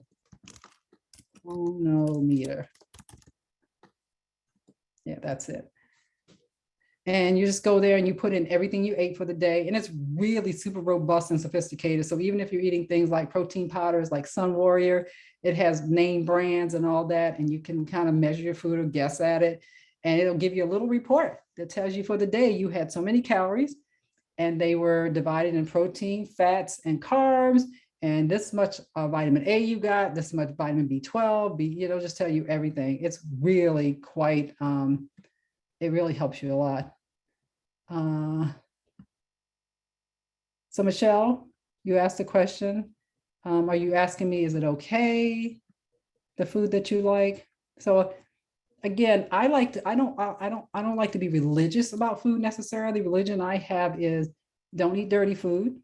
Chronometer. Yeah, that's it. And you just go there and you put in everything you ate for the day. And it's really super robust and sophisticated. So even if you're eating things like protein powders, like Sun Warrior, it has name brands and all that. And you can kind of measure your food or guess at it. And it'll give you a little report that tells you for the day you had so many calories, and they were divided in protein, fats, and carbs. And this much vitamin A you got, this much vitamin B12, it'll just tell you everything. It's really quite, it really helps you a lot. So Michelle, you asked a question. Are you asking me, is it okay, the food that you like? So again, I don't like to be religious about food necessarily. Religion I have is don't eat dirty food.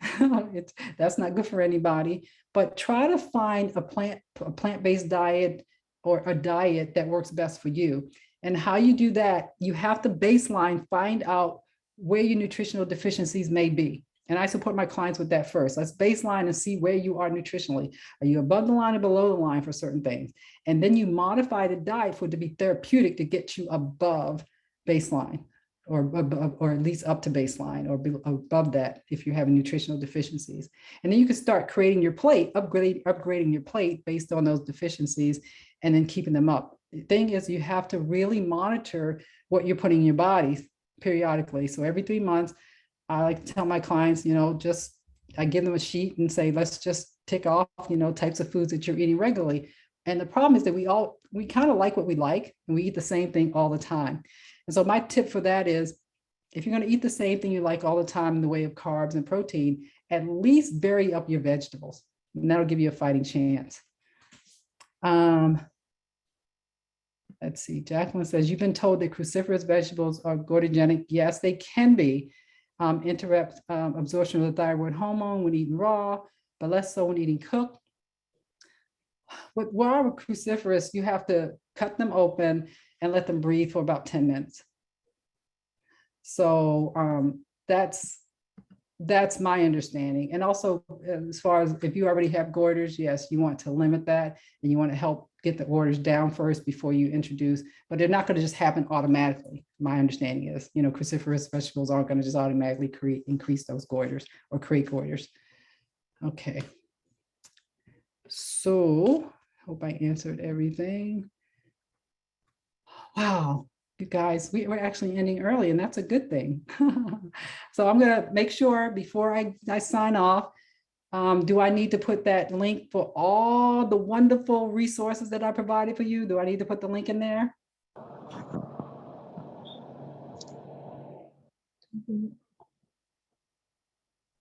That's not good for anybody. But try to find a plant-based diet or a diet that works best for you. And how you do that, you have to baseline, find out where your nutritional deficiencies may be. And I support my clients with that first. Let's baseline and see where you are nutritionally. Are you above the line or below the line for certain things? And then you modify the diet for it to be therapeutic to get you above baseline, or at least up to baseline, or above that if you're having nutritional deficiencies. And then you can start creating your plate, upgrading your plate based on those deficiencies, and then keeping them up. the thing is you have to really monitor what you're putting in your body periodically. So every 3 months, I like to tell my clients, I give them a sheet and say, let's just tick off, types of foods that you're eating regularly. And the problem is that we kind of like what we like, and we eat the same thing all the time. And so my tip for that is, if you're going to eat the same thing you like all the time in the way of carbs and protein, at least vary up your vegetables, and that'll give you a fighting chance. Let's see, Jacqueline says, you've been told that cruciferous vegetables are goitrogenic. Yes, they can be. Interrupt absorption of the thyroid hormone when eaten raw, but less so when eating cooked. With raw cruciferous, you have to cut them open and let them breathe for about 10 minutes. So that's my understanding. And also, as far as if you already have goiters, yes, you want to limit that, and you want to help get the orders down first before you introduce, but they're not going to just happen automatically. My understanding is, cruciferous vegetables aren't going to just automatically increase those goiters or create goiters. Okay. So, hope I answered everything. Wow, you guys, we're actually ending early, and that's a good thing. So I'm going to make sure before I sign off, do I need to put that link for all the wonderful resources that I provided for you? Do I need to put the link in there?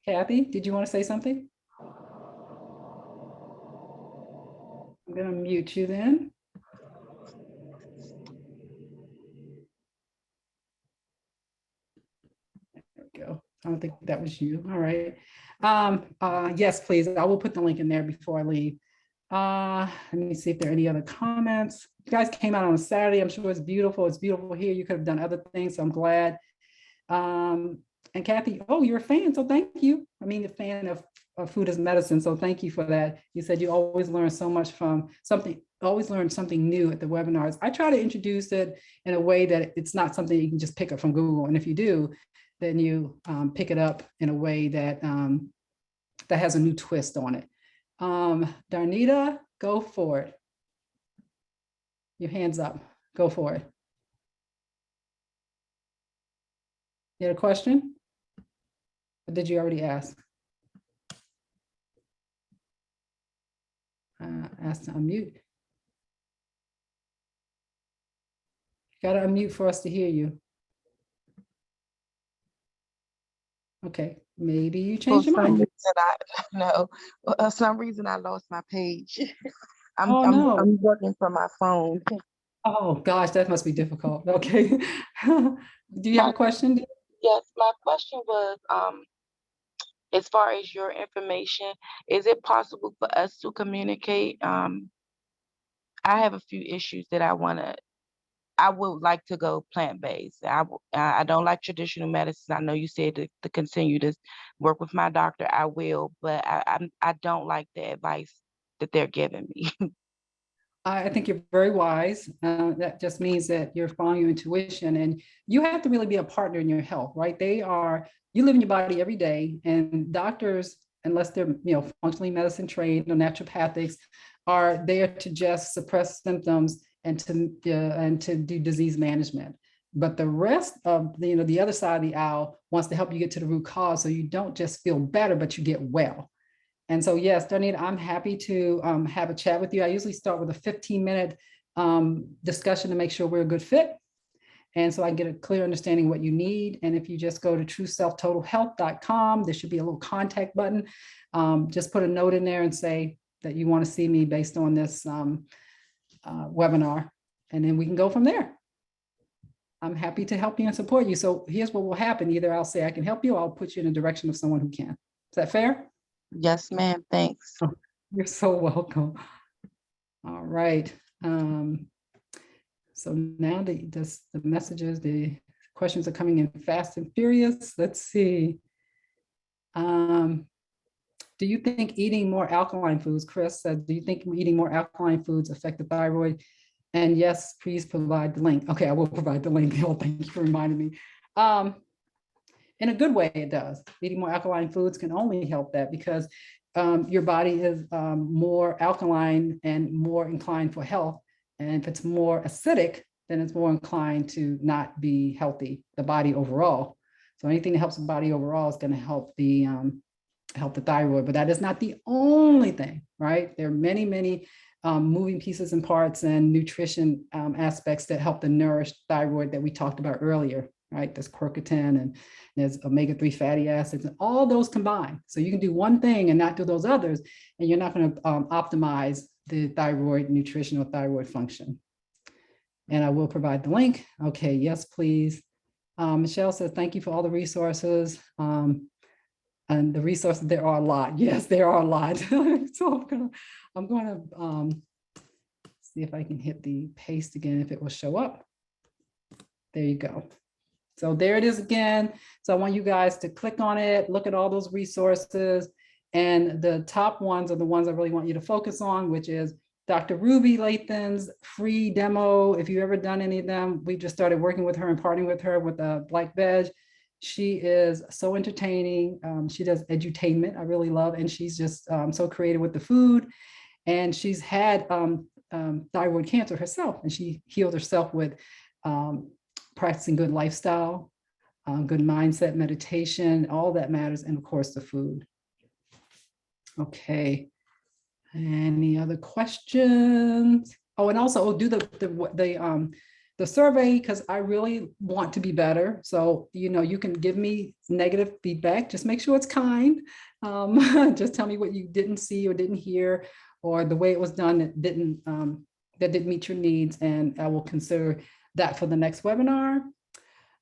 Kathy, did you want to say something? I'm going to mute you then. There we go. I don't think that was you. All right. Yes, please. I will put the link in there before I leave. Let me see if there are any other comments. You guys came out on a Saturday. I'm sure it's beautiful. It's beautiful here. You could have done other things, so I'm glad. And Kathy, oh, you're a fan, so thank you. I mean, a fan of food as medicine, so thank you for that. You said you always learn so much from something, always learn something new at the webinars. I try to introduce it in a way that it's not something you can just pick up from Google. And if you do, then you pick it up in a way that that has a new twist on it. Darnita, go for it. Your hand's up. Go for it. You had a question? Or did you already ask? Ask to unmute. You got to unmute for us to hear you. Okay, maybe you changed your mind. Some reason I lost my page. No. I'm working from my phone. Oh gosh, that must be difficult. Okay. Do you have a question? Yes, my question was, as far as your information, is it possible for us to communicate? I have a few issues that I would like to go plant-based. I don't like traditional medicine. I know you said to continue to work with my doctor. I will, but I don't like the advice that they're giving me. I think you're very wise. That just means that you're following your intuition, and you have to really be a partner in your health, right? You live in your body every day, and doctors, unless they're functionally medicine trained or naturopathics, are there to just suppress symptoms and to do disease management. But the rest of the other side of the aisle wants to help you get to the root cause, so you don't just feel better, but you get well. And so, yes, Darnita, I'm happy to have a chat with you. I usually start with a 15-minute discussion to make sure we're a good fit. And so I get a clear understanding of what you need. And if you just go to trueselftotalhealth.com, there should be a little contact button. Just put a note in there and say that you want to see me based on this webinar. And then we can go from there. I'm happy to help you and support you. So here's what will happen. Either I'll say I can help you, or I'll put you in the direction of someone who can. Is that fair? Yes, ma'am. Thanks. Oh, you're so welcome. All right. So now the messages, the questions are coming in fast and furious. Let's see. Do you think eating more alkaline foods, Chris said, do you think eating more alkaline foods affect the thyroid? And yes, please provide the link. Okay, I will provide the link. Oh, thank you for reminding me. In a good way, it does. Eating more alkaline foods can only help that, because your body is more alkaline and more inclined for health And if it's more acidic, then it's more inclined to not be healthy, the body overall. So anything that helps the body overall is going to help the thyroid, but that is not the only thing, right? There are many, many moving pieces and parts and nutrition aspects that help to nourish thyroid that we talked about earlier, right? There's quercetin and there's omega-3 fatty acids and all those combined. So you can do one thing and not do those others, and you're not going to optimize the thyroid nutrition or thyroid function. And I will provide the link. Okay, yes, please. Michelle says, thank you for all the resources. And the resources, there are a lot. Yes, there are a lot. So I'm gonna see if I can hit the paste again, if it will show up. There you go. So there it is again. So I want you guys to click on it, look at all those resources. And the top ones are the ones I really want you to focus on, which is Dr. Ruby Lathan's free demo. If you've ever done any of them, we just started working with her and partnering with her with Black Veg. She is so entertaining. She does edutainment, I really love, and she's just so creative with the food. And she's had thyroid cancer herself, and she healed herself with practicing good lifestyle, good mindset, meditation, all that matters, and of course the food. Okay, any other questions? Oh, and also do the survey, because I really want to be better. So, you can give me negative feedback. Just make sure it's kind. Just tell me what you didn't see or didn't hear, or the way it was done that didn't meet your needs. And I will consider that for the next webinar.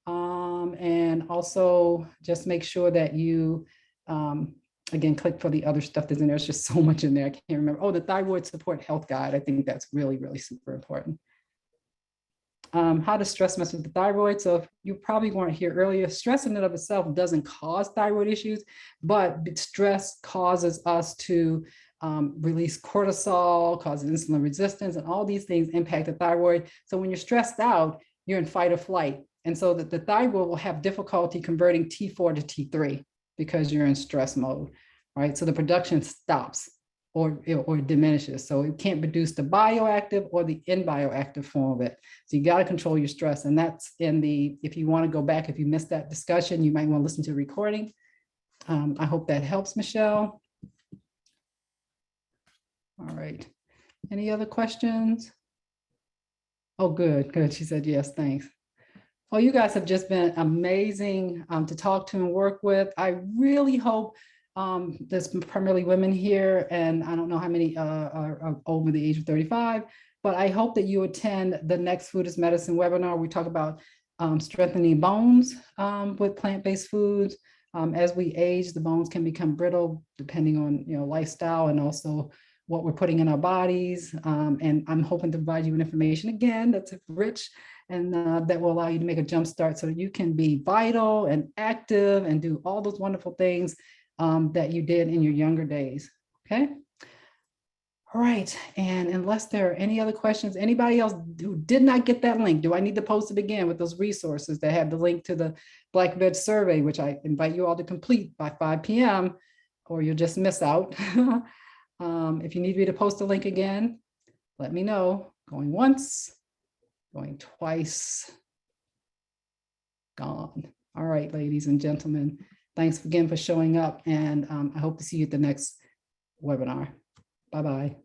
And also just make sure that you, again, click for the other stuff that's in there. There's just so much in there. I can't remember. Oh, the Thyroid Support Health Guide. I think that's really, really super important. How does stress mess with the thyroid? So if you probably weren't here earlier, stress in and of itself doesn't cause thyroid issues, but stress causes us to release cortisol, causes insulin resistance, and all these things impact the thyroid. So when you're stressed out, you're in fight or flight. And so that the thyroid will have difficulty converting T4 to T3 because you're in stress mode, right? So the production stops or diminishes. So it can't produce the bioactive or the in-bioactive form of it. So you got to control your stress. And that's if you want to go back, if you missed that discussion, you might want to listen to the recording. I hope that helps, Michelle. All right. Any other questions? Oh, good, good. She said, yes, thanks. Oh, you guys have just been amazing to talk to and work with. I really hope there's primarily women here, and I don't know how many are over the age of 35, but I hope that you attend the next Food is Medicine webinar. We talk about strengthening bones with plant-based foods. As we age, the bones can become brittle depending on lifestyle and also what we're putting in our bodies. And I'm hoping to provide you with information again that's rich and that will allow you to make a jump start so that you can be vital and active and do all those wonderful things that you did in your younger days. Okay. All right. And unless there are any other questions, anybody else who did not get that link, do I need to post it again with those resources that have the link to the Black Veg survey, which I invite you all to complete by 5 p.m. or you'll just miss out. If you need me to post the link again, let me know. Going once, going twice, gone. All right, ladies and gentlemen, thanks again for showing up, and I hope to see you at the next webinar. Bye-bye.